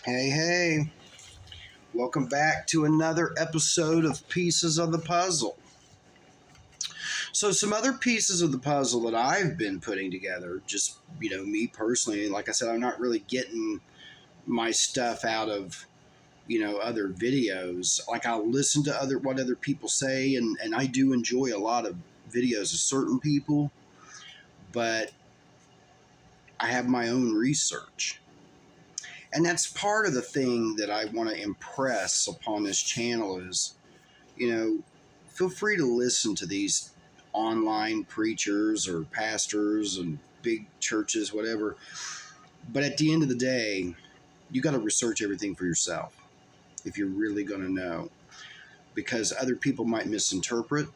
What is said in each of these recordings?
Hey, hey, welcome back to another episode of Pieces of the Puzzle. So, some other pieces of the puzzle that I've been putting together, just, me personally, like I said, I'm not really getting my stuff out of, other videos. Like, I'll listen to what other people say, and I do enjoy a lot of videos of certain people, but I have my own research. And that's part of the thing that I want to impress upon this channel is, feel free to listen to these online preachers or pastors and big churches, whatever. But at the end of the day, you got to research everything for yourself if you're really going to know, because other people might misinterpret,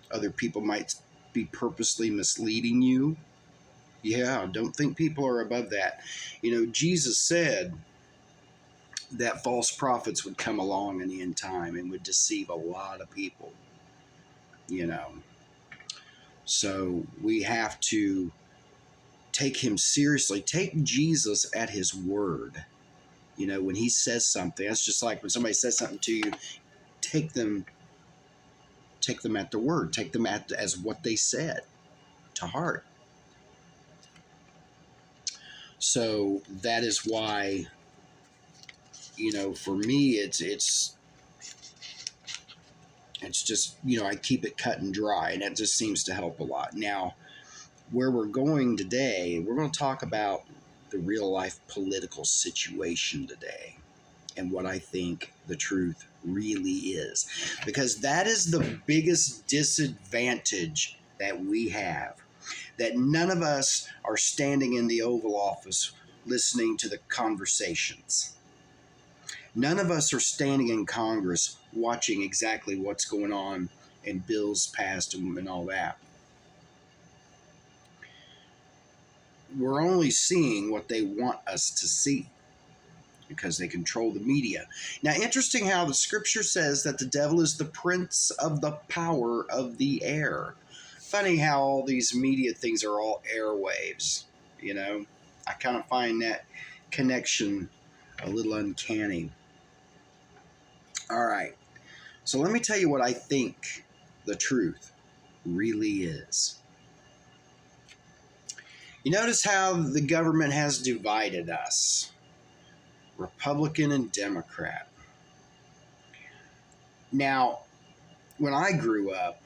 other people might be purposely misleading you. Yeah, don't think people are above that. Jesus said that false prophets would come along in the end time and would deceive a lot of people, you know. So we have to take him seriously, take Jesus at his word. When he says something, that's just like when somebody says something to you, take them at the word, take them as what they said to heart. So that is why, for me, it's just, I keep it cut and dry, and that just seems to help a lot. Now, where we're going today, we're going to talk about the real life political situation today and what I think the truth really is. Because that is the biggest disadvantage that we have, that none of us are standing in the Oval Office listening to the conversations. None of us are standing in Congress watching exactly what's going on and bills passed and all that. We're only seeing what they want us to see because they control the media. Now, interesting how the scripture says that the devil is the prince of the power of the air. Funny how all these media things are all airwaves, I kind of find that connection a little uncanny. All right, so let me tell you what I think the truth really is. You notice how the government has divided us, Republican and Democrat. Now, when I grew up,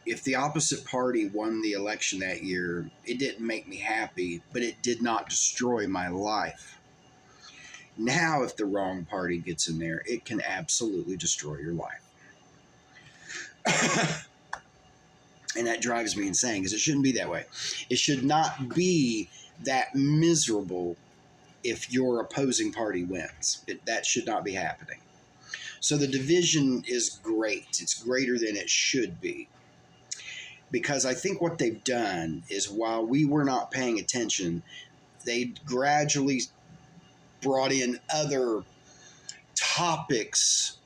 if the opposite party won the election that year, it didn't make me happy, but it did not destroy my life. Now, if the wrong party gets in there, it can absolutely destroy your life. And that drives me insane because it shouldn't be that way. It should not be that miserable if your opposing party wins. That should not be happening. So the division is great. It's greater than it should be. Because I think what they've done is, while we were not paying attention, they gradually brought in other topics,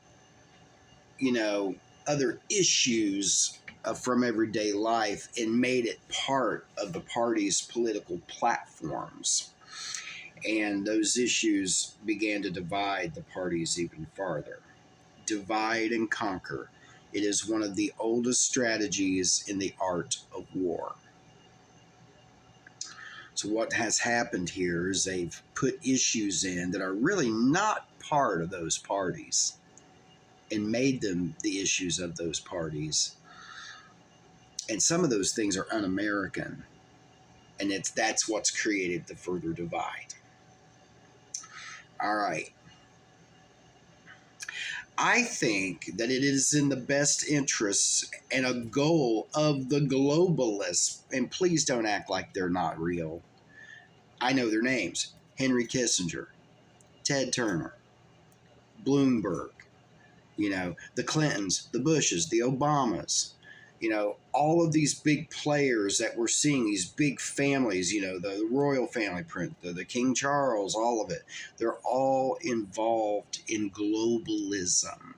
other issues from everyday life, and made it part of the party's political platforms. And those issues began to divide the parties even farther. Divide and conquer. It is one of the oldest strategies in the art of war. So what has happened here is they've put issues in that are really not part of those parties and made them the issues of those parties. And some of those things are un-American. And that's what's created the further divide. All right. I think that it is in the best interests and a goal of the globalists, and please don't act like they're not real. I know their names: Henry Kissinger, Ted Turner, Bloomberg, the Clintons, the Bushes, the Obamas, all of these big players that we're seeing, these big families, the royal family, the King Charles, all of it. They're all involved in globalism.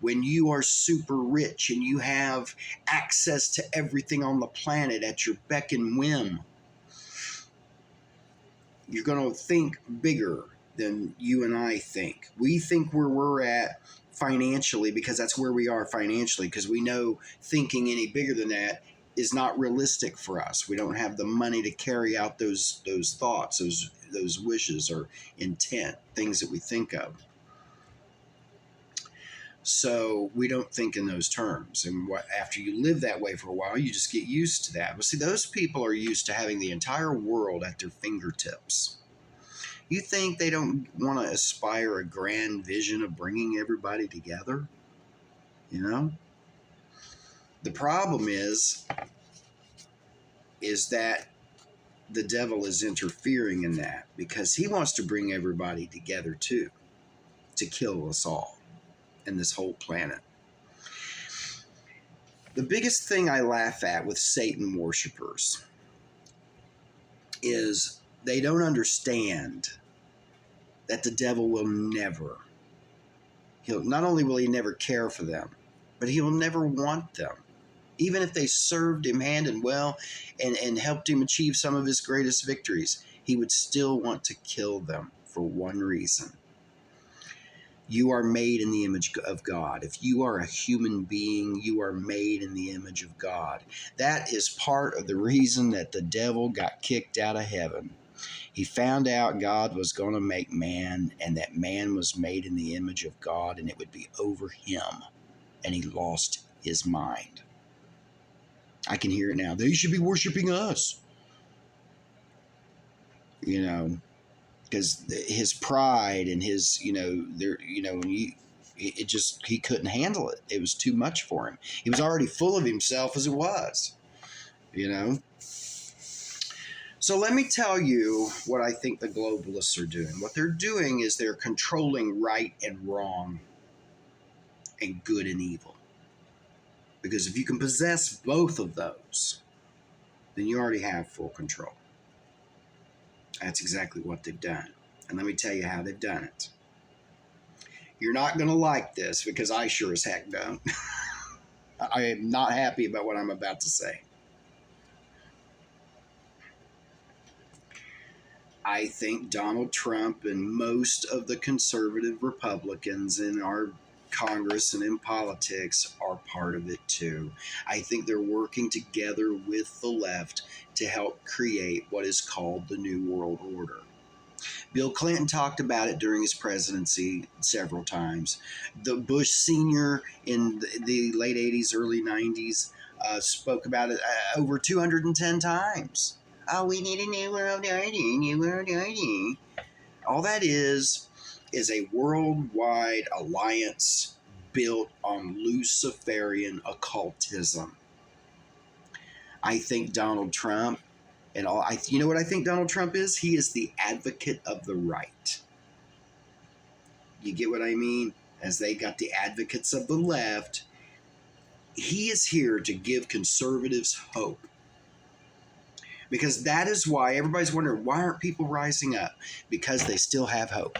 When you are super rich and you have access to everything on the planet at your beck and whim, you're going to think bigger. than you and I think. We think where we're at financially because that's where we are financially, because we know thinking any bigger than that is not realistic for us. We don't have the money to carry out those thoughts, those wishes or intent, things that we think of. So we don't think in those terms. And after you live that way for a while, you just get used to that. But see, those people are used to having the entire world at their fingertips. You think they don't want to aspire a grand vision of bringing everybody together? You know? The problem is that the devil is interfering in that because he wants to bring everybody together too, to kill us all and this whole planet. The biggest thing I laugh at with Satan worshipers is they don't understand that the devil will never, not only will he never care for them, but he will never want them. Even if they served him hand and well and helped him achieve some of his greatest victories, he would still want to kill them for one reason. You are made in the image of God. If you are a human being, you are made in the image of God. That is part of the reason that the devil got kicked out of heaven. He found out God was going to make man and that man was made in the image of God and it would be over him. And he lost his mind. I can hear it now. They should be worshiping us. You know, because his pride and his, he couldn't handle it. It was too much for him. He was already full of himself as it was, So let me tell you what I think the globalists are doing. What they're doing is they're controlling right and wrong and good and evil. Because if you can possess both of those, then you already have full control. That's exactly what they've done. And let me tell you how they've done it. You're not going to like this because I sure as heck don't. I am not happy about what I'm about to say. I think Donald Trump and most of the conservative Republicans in our Congress and in politics are part of it too. I think they're working together with the left to help create what is called the New World Order. Bill Clinton talked about it during his presidency several times. The Bush Sr. in the late 80s, early 90s spoke about it over 210 times. Oh, we need a new world order, new world order. All that is a worldwide alliance built on Luciferian occultism. I think Donald Trump and all. You know what I think Donald Trump is? He is the advocate of the right. You get what I mean? As they got the advocates of the left, he is here to give conservatives hope. Because that is why everybody's wondering, why aren't people rising up? Because they still have hope.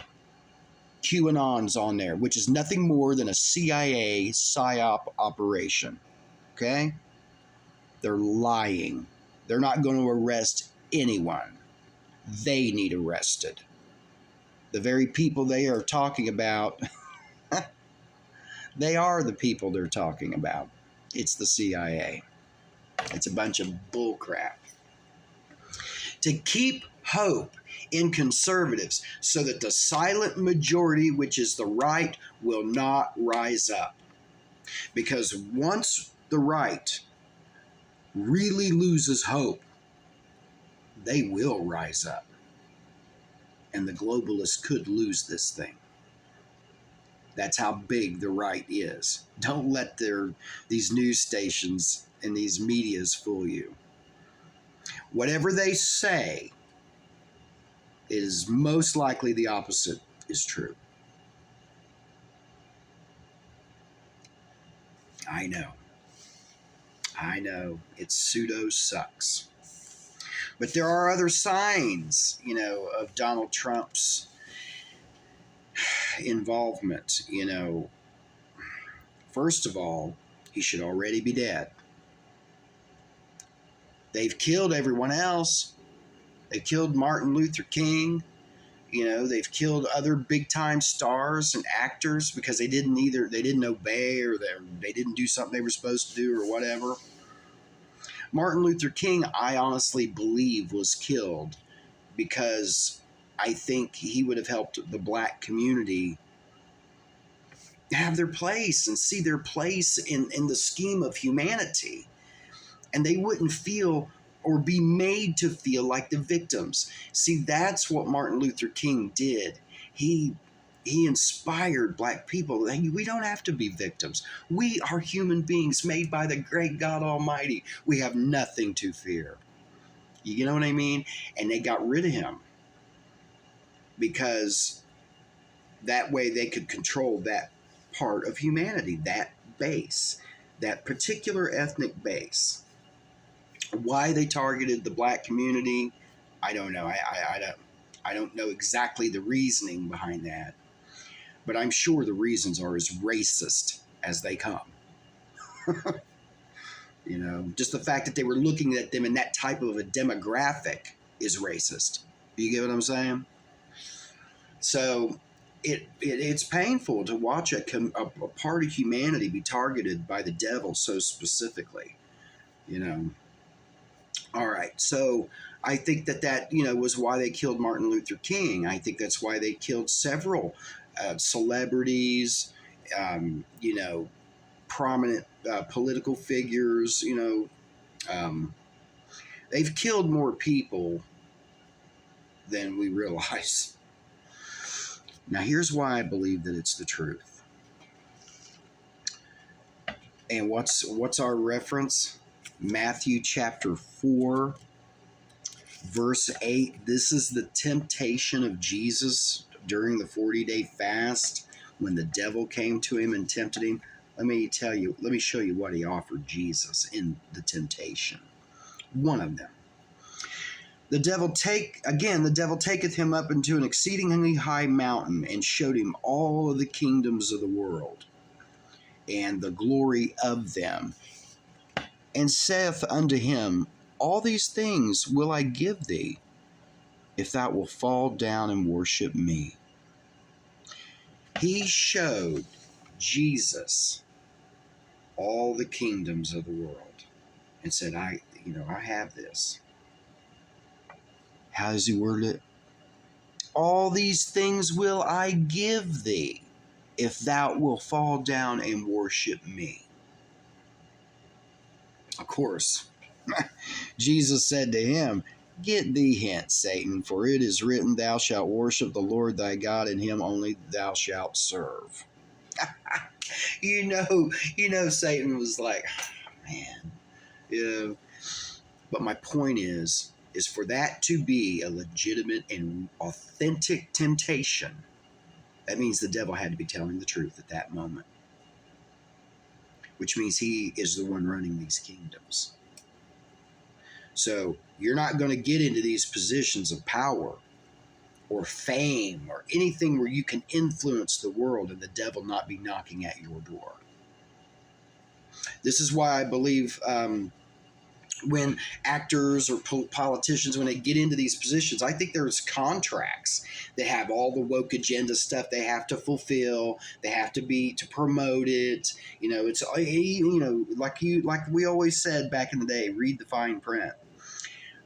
QAnon's on there, which is nothing more than a CIA PSYOP operation. Okay? They're lying. They're not going to arrest anyone. They need arrested. The very people they are talking about, they are the people they're talking about. It's the CIA. It's a bunch of bullcrap. To keep hope in conservatives so that the silent majority, which is the right, will not rise up. Because once the right really loses hope, they will rise up. And the globalists could lose this thing. That's how big the right is. Don't let these news stations and these medias fool you. Whatever they say is most likely the opposite is true. I know. It pseudo sucks. But there are other signs, of Donald Trump's involvement, First of all, he should already be dead. They've killed everyone else. They killed Martin Luther King. You know, they've killed other big time stars and actors because they didn't obey, or they didn't do something they were supposed to do, or whatever. Martin Luther King, I honestly believe, was killed because I think he would have helped the black community have their place and see their place in the scheme of humanity. And they wouldn't feel or be made to feel like the victims. See, that's what Martin Luther King did. He inspired black people. We don't have to be victims. We are human beings made by the great God Almighty. We have nothing to fear. You know what I mean? And they got rid of him because that way they could control that part of humanity, that base, that particular ethnic base. Why they targeted the black community, I don't know. I don't know exactly the reasoning behind that, but I'm sure the reasons are as racist as they come. You know, just the fact that they were looking at them in that type of a demographic is racist. You get what I'm saying? So it's painful to watch a part of humanity be targeted by the devil so specifically, you know. All right, so I think that was why they killed Martin Luther King. I think that's why they killed several celebrities, prominent political figures. They've killed more people than we realize. Now, here's why I believe that it's the truth. And what's our reference? Matthew chapter 4, verse 8. This is the temptation of Jesus during the 40-day fast when the devil came to him and tempted him. Let me show you what he offered Jesus in the temptation. One of them. The devil taketh him up into an exceedingly high mountain and showed him all of the kingdoms of the world and the glory of them, and saith unto him, all these things will I give thee, if thou wilt fall down and worship me. He showed Jesus all the kingdoms of the world and said, I have this. How does he word it? All these things will I give thee, if thou wilt fall down and worship me. Of course, Jesus said to him, get thee hence, Satan, for it is written, thou shalt worship the Lord thy God, and him only thou shalt serve. Satan was like, man. Yeah. But my point is for that to be a legitimate and authentic temptation, that means the devil had to be telling the truth at that moment, which means he is the one running these kingdoms. So you're not going to get into these positions of power or fame or anything where you can influence the world and the devil not be knocking at your door. This is why I believe when actors or politicians, when they get into these positions, I think there's contracts that have all the woke agenda stuff they have to fulfill. They have to promote it. It's like we always said back in the day, read the fine print.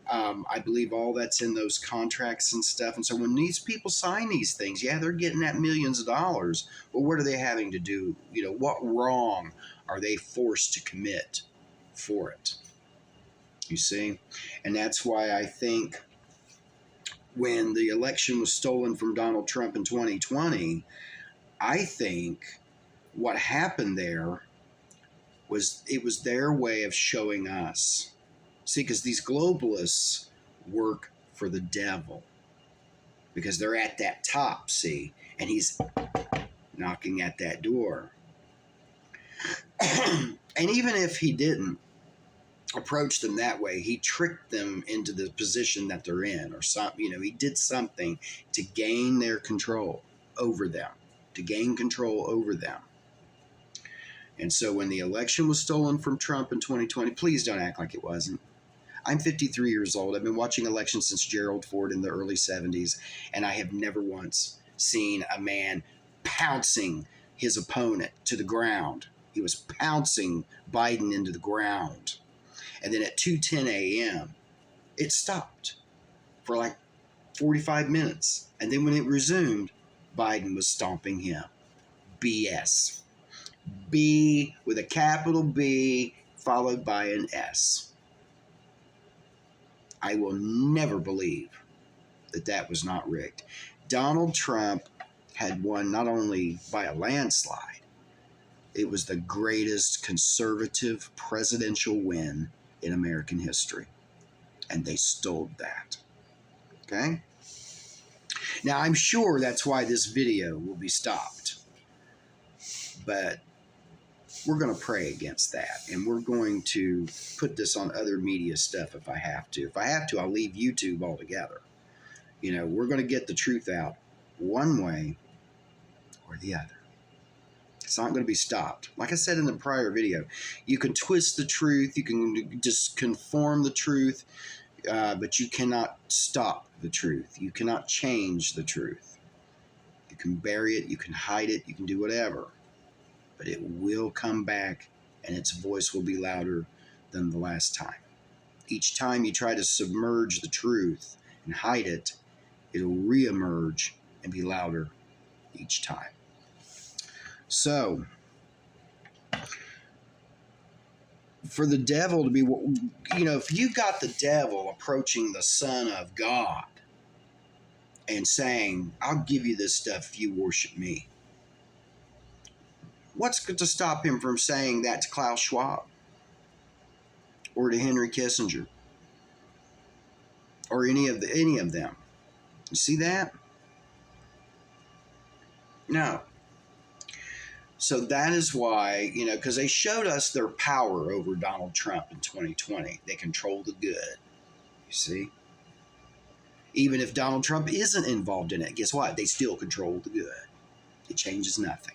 I believe all that's in those contracts and stuff. And so when these people sign these things, yeah, they're getting at millions of dollars. But what are they having to do? What wrong are they forced to commit for it? You see? And that's why I think when the election was stolen from Donald Trump in 2020, I think what happened there was their way of showing us. See, because these globalists work for the devil because they're at that top, see, and he's knocking at that door. And even if he didn't approach them that way, he tricked them into the position that they're in, or something. He did something to gain their control over them, And so when the election was stolen from Trump in 2020, please don't act like it wasn't. I'm 53 years old. I've been watching elections since Gerald Ford in the early 70s, and I have never once seen a man pouncing his opponent to the ground. He was pouncing Biden into the ground. And then at 2:10 a.m., it stopped for like 45 minutes. And then when it resumed, Biden was stomping him. BS. B with a capital B followed by an S. I will never believe that that was not rigged. Donald Trump had won not only by a landslide, it was the greatest conservative presidential win in American history. And they stole that. Okay? Now, I'm sure that's why this video will be stopped. But we're going to pray against that. And we're going to put this on other media stuff if I have to. If I have to, I'll leave YouTube altogether. You know, we're going to get the truth out one way or the other. It's not going to be stopped. Like I said in the prior video, you can twist the truth. You can just conform the truth. But you cannot stop the truth. You cannot change the truth. You can bury it. You can hide it. You can do whatever. But it will come back, and its voice will be louder than the last time. Each time you try to submerge the truth and hide it, it'll reemerge and be louder each time. So, for the devil to be, you know, if you got the devil approaching the Son of God and saying, I'll give you this stuff if you worship me, what's to stop him from saying that to Klaus Schwab or to Henry Kissinger or any of them? You see that? No. So that is why, you know, because they showed us their power over Donald Trump in 2020. They control the good. You see? Even if Donald Trump isn't involved in it, guess what? They still control the good. It changes nothing.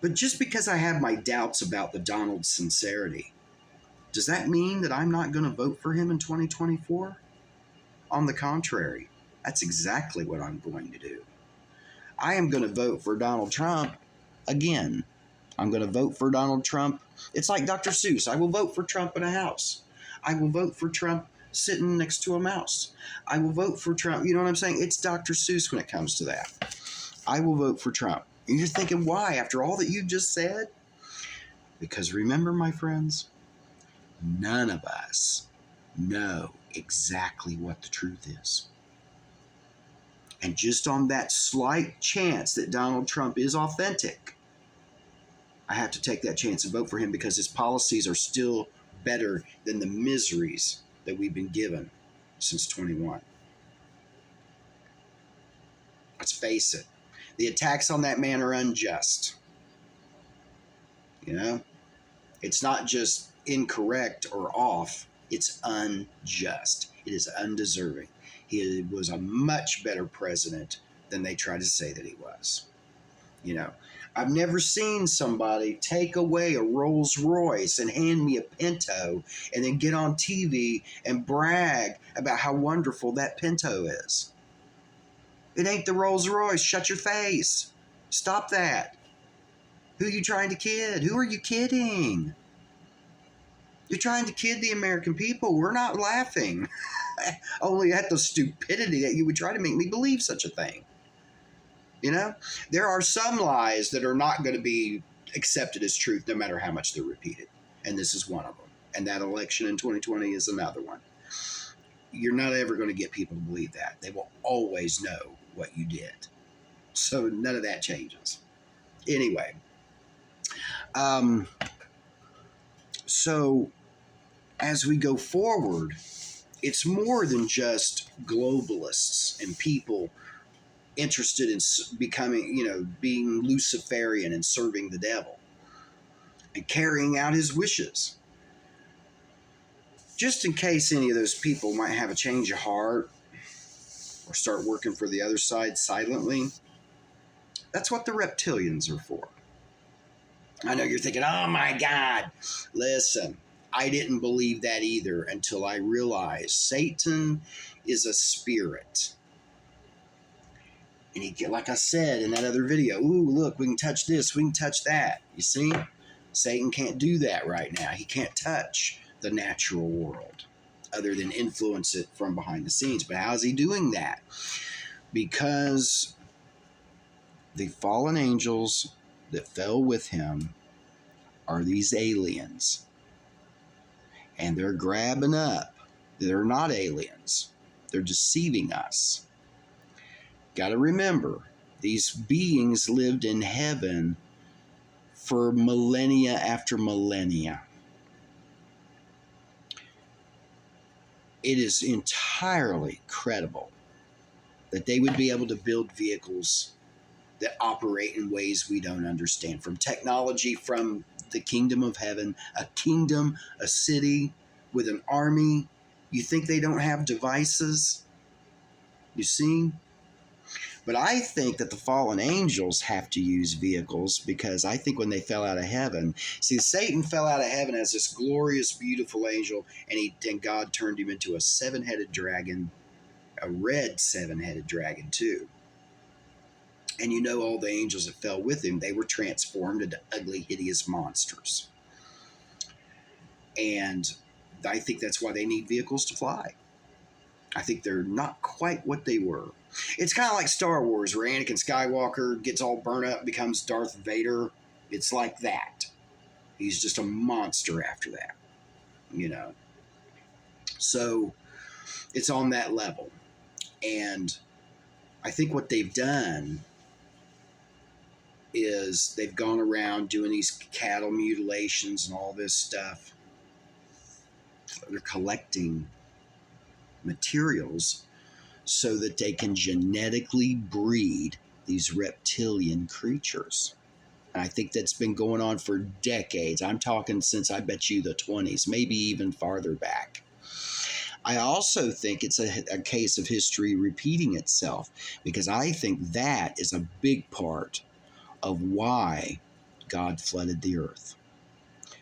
But just because I have my doubts about the Donald sincerity, does that mean that I'm not going to vote for him in 2024? On the contrary, that's exactly what I'm going to do. I am going to vote for Donald Trump again. I'm going to vote for Donald Trump. It's like Dr. Seuss. I will vote for Trump in a house. I will vote for Trump sitting next to a mouse. I will vote for Trump. You know what I'm saying? It's Dr. Seuss when it comes to that. I will vote for Trump. And you're thinking, why? After all that you just said? Because remember, my friends, none of us know exactly what the truth is. And just on that slight chance that Donald Trump is authentic, I have to take that chance and vote for him because his policies are still better than the miseries that we've been given since 21. Let's face it. The attacks on that man are unjust. You know? It's not just incorrect or off. It's unjust. It is undeserving. He was a much better president than they try to say that he was. You know, I've never seen somebody take away a Rolls Royce and hand me a Pinto and then get on TV and brag about how wonderful that Pinto is. It ain't the Rolls Royce. Shut your face. Stop that. Who are you trying to kid? Who are you kidding? You're trying to kid the American people. We're not laughing. Only at the stupidity that you would try to make me believe such a thing. You know, there are some lies that are not going to be accepted as truth no matter how much they're repeated. And this is one of them. And that election in 2020 is another one. You're not ever going to get people to believe that. They will always know what you did. So none of that changes. Anyway. So as we go forward, it's more than just globalists and people interested in becoming, you know, being Luciferian and serving the devil and carrying out his wishes. Just in case any of those people might have a change of heart or start working for the other side silently, that's what the reptilians are for. I know you're thinking, oh my God, listen, I didn't believe that either until I realized Satan is a spirit. And he, like I said in that other video, ooh, look, we can touch this, we can touch that. You see? Satan can't do that right now. He can't touch the natural world other than influence it from behind the scenes. But how is he doing that? Because the fallen angels that fell with him are these aliens. And they're grabbing up. They're not aliens. They're deceiving us. Got to remember, these beings lived in heaven for millennia after millennia. It is entirely credible that they would be able to build vehicles that operate in ways we don't understand. From technology, from the kingdom of heaven, a kingdom, a city with an army. You think they don't have devices? You see? But I think that the fallen angels have to use vehicles because I think when they fell out of heaven, see, Satan fell out of heaven as this glorious, beautiful angel, and God turned him into a seven-headed dragon, a red seven-headed dragon too. And you know, all the angels that fell with him, they were transformed into ugly, hideous monsters. And I think that's why they need vehicles to fly. I think they're not quite what they were. It's kind of like Star Wars, where Anakin Skywalker gets all burnt up, becomes Darth Vader. It's like that. He's just a monster after that, you know. So it's on that level. And I think what they've done is they've gone around doing these cattle mutilations and all this stuff. They're collecting materials so that they can genetically breed these reptilian creatures. And I think that's been going on for decades. I'm talking since, I bet you, the 20s, maybe even farther back. I also think it's a case of history repeating itself, because I think that is a big part of why God flooded the earth,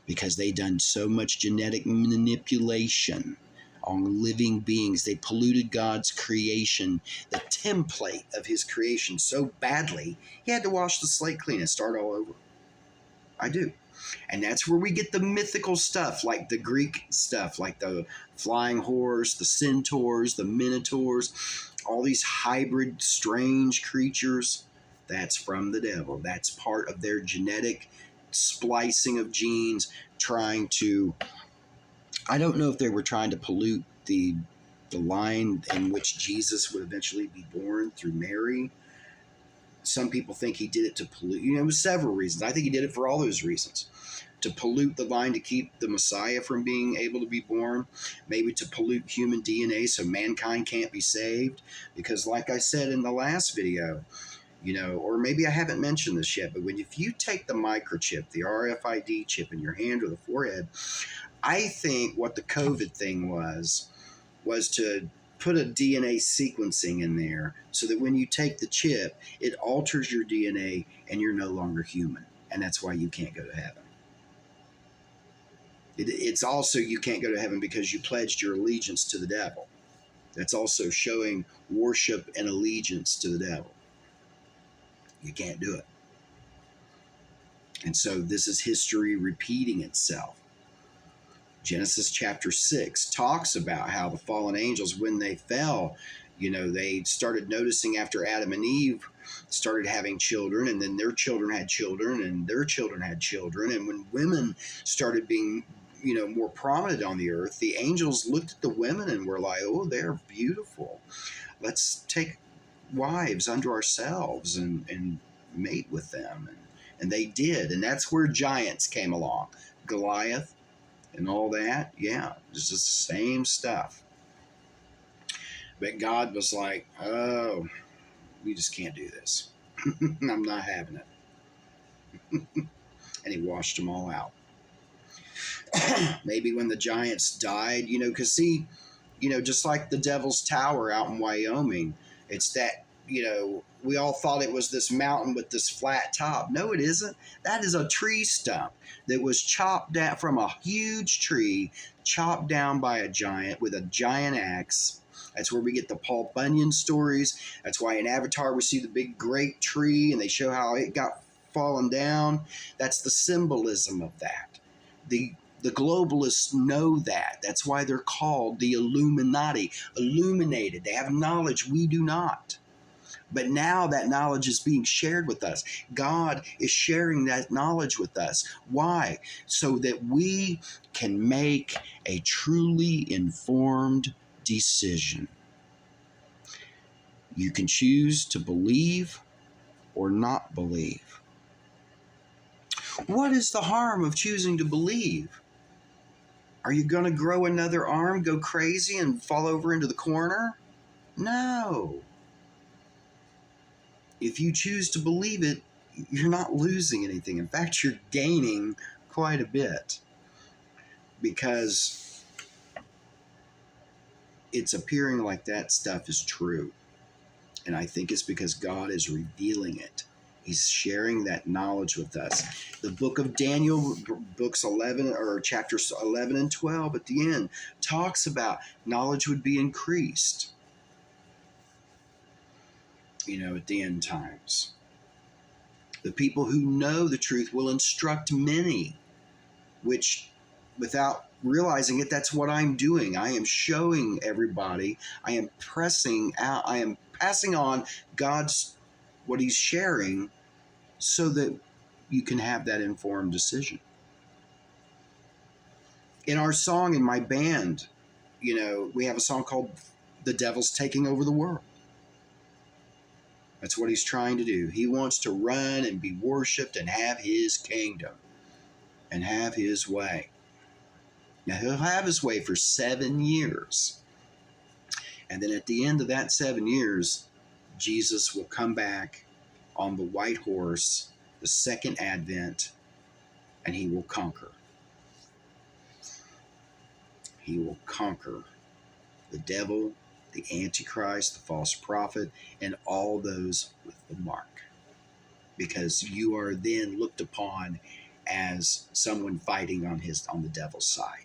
because they done so much genetic manipulation on living beings. They polluted God's creation, the template of his creation, so badly, he had to wash the slate clean and start all over. I do. And that's where we get the mythical stuff, like the Greek stuff, like the flying horse, the centaurs, the minotaurs, all these hybrid, strange creatures. That's from the devil. That's part of their genetic splicing of genes, trying to, I don't know if they were trying to pollute the line in which Jesus would eventually be born through Mary. Some people think he did it to pollute, it was several reasons. I think he did it for all those reasons. To pollute the line, to keep the Messiah from being able to be born, maybe to pollute human DNA so mankind can't be saved. Because like I said in the last video, or maybe I haven't mentioned this yet, but if you take the microchip, the RFID chip in your hand or the forehead, I think what the COVID thing was to put a DNA sequencing in there so that when you take the chip, it alters your DNA and you're no longer human. And that's why you can't go to heaven. It's also, you can't go to heaven because you pledged your allegiance to the devil. That's also showing worship and allegiance to the devil. You can't do it. And so this is history repeating itself. Genesis chapter 6 talks about how the fallen angels, when they fell, they started noticing after Adam and Eve started having children, and then their children had children, and their children had children. And when women started being, more prominent on the earth, the angels looked at the women and were like, oh, they're beautiful. Let's take wives unto ourselves and mate with them. And they did. And that's where giants came along. Goliath and all that. Yeah, it's just the same stuff. But God was like, oh, we just can't do this. I'm not having it. And he washed them all out. Maybe when the giants died, because see, just like the Devil's Tower out in Wyoming, it's that we all thought it was this mountain with this flat top. No, it isn't. That is a tree stump that was chopped down from a huge tree, chopped down by a giant with a giant axe. That's where we get the Paul Bunyan stories. That's why in Avatar we see the big great tree and they show how it got fallen down. That's the symbolism of that. The globalists know that. That's why they're called the Illuminati. Illuminated. They have knowledge we do not. But now that knowledge is being shared with us. God is sharing that knowledge with us. Why? So that we can make a truly informed decision. You can choose to believe or not believe. What is the harm of choosing to believe? Are you going to grow another arm, go crazy, and fall over into the corner? No. If you choose to believe it, you're not losing anything. In fact, you're gaining quite a bit because it's appearing like that stuff is true. And I think it's because God is revealing it. He's sharing that knowledge with us. The book of Daniel, books 11 or chapters 11 and 12 at the end talks about knowledge would be increased. At the end times. The people who know the truth will instruct many, which without realizing it, that's what I'm doing. I am showing everybody, I am pressing out, I am passing on what he's sharing so that you can have that informed decision. In our song, in my band, we have a song called The Devil's Taking Over the World. That's what he's trying to do. He wants to run and be worshipped and have his kingdom and have his way. Now, he'll have his way for 7 years. And then at the end of that 7 years, Jesus will come back on the white horse, the second advent, and he will conquer. He will conquer the devil, the Antichrist, the false prophet, and all those with the mark. Because you are then looked upon as someone fighting on the devil's side.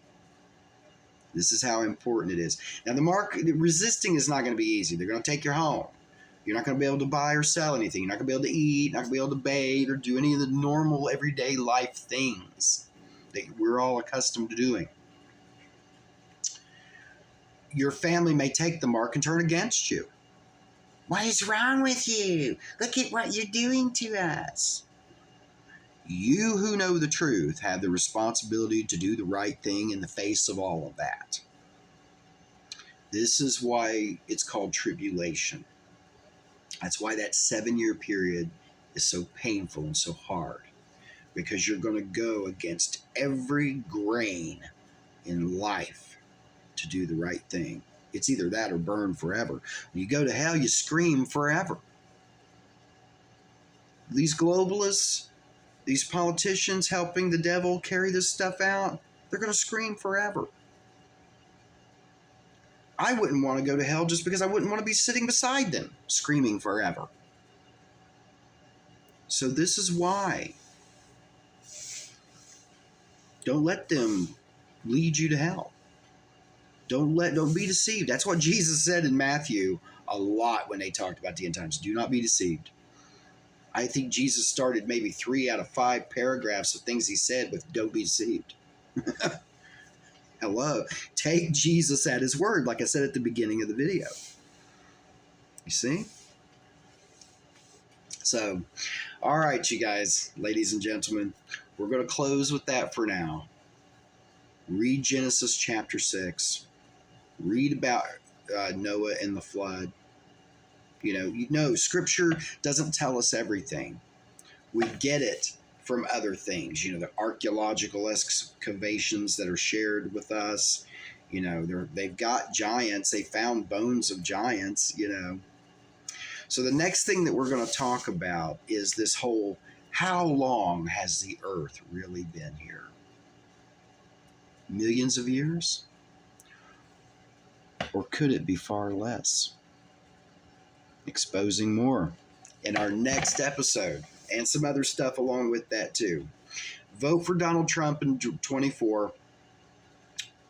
This is how important it is. Now, resisting is not going to be easy. They're going to take you home. You're not going to be able to buy or sell anything. You're not going to be able to eat, not going to be able to bathe or do any of the normal everyday life things that we're all accustomed to doing. Your family may take the mark and turn against you. What is wrong with you? Look at what you're doing to us. You who know the truth have the responsibility to do the right thing in the face of all of that. This is why it's called tribulation. That's why that 7-year period is so painful and so hard. Because you're going to go against every grain in life to do the right thing. It's either that or burn forever. When you go to hell, you scream forever. These globalists, these politicians helping the devil carry this stuff out, they're going to scream forever. I wouldn't want to go to hell just because I wouldn't want to be sitting beside them, screaming forever. So this is why. Don't let them lead you to hell. Don't be deceived. That's what Jesus said in Matthew a lot when they talked about the end times. Do not be deceived. I think Jesus started maybe 3 out of 5 paragraphs of things he said with "don't be deceived." Hello. Take Jesus at his word, like I said at the beginning of the video. You see? So, all right, you guys, ladies and gentlemen, we're going to close with that for now. Read Genesis chapter 6. Read about Noah and the flood. Scripture doesn't tell us everything. We get it from other things, the archaeological excavations that are shared with us. They've got giants. They found bones of giants, So the next thing that we're going to talk about is this whole, how long has the earth really been here? Millions of years? Or could it be far less? exposing more in our next episode, and some other stuff along with that too. Vote for Donald Trump in 24,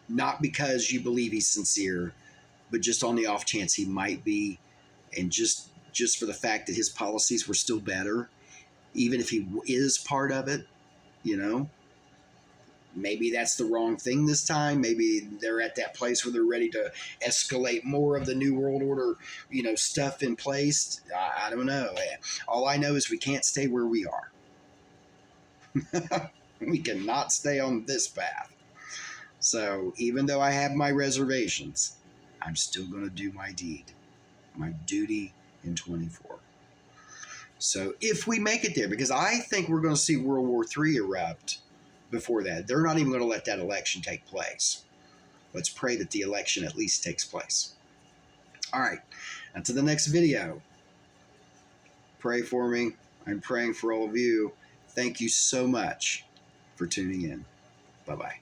not because you believe he's sincere, but just on the off chance he might be, and just for the fact that his policies were still better, even if he is part of it, you know. Maybe that's the wrong thing this time. Maybe they're at that place where they're ready to escalate more of the New World Order, stuff in place. I don't know. All I know is we can't stay where we are. We cannot stay on this path. So even though I have my reservations, I'm still going to do my deed, my duty in 24. So if we make it there, because I think we're going to see World War III erupt before that. They're not even going to let that election take place. Let's pray that the election at least takes place. All right. Until the next video. Pray for me. I'm praying for all of you. Thank you so much for tuning in. Bye-bye.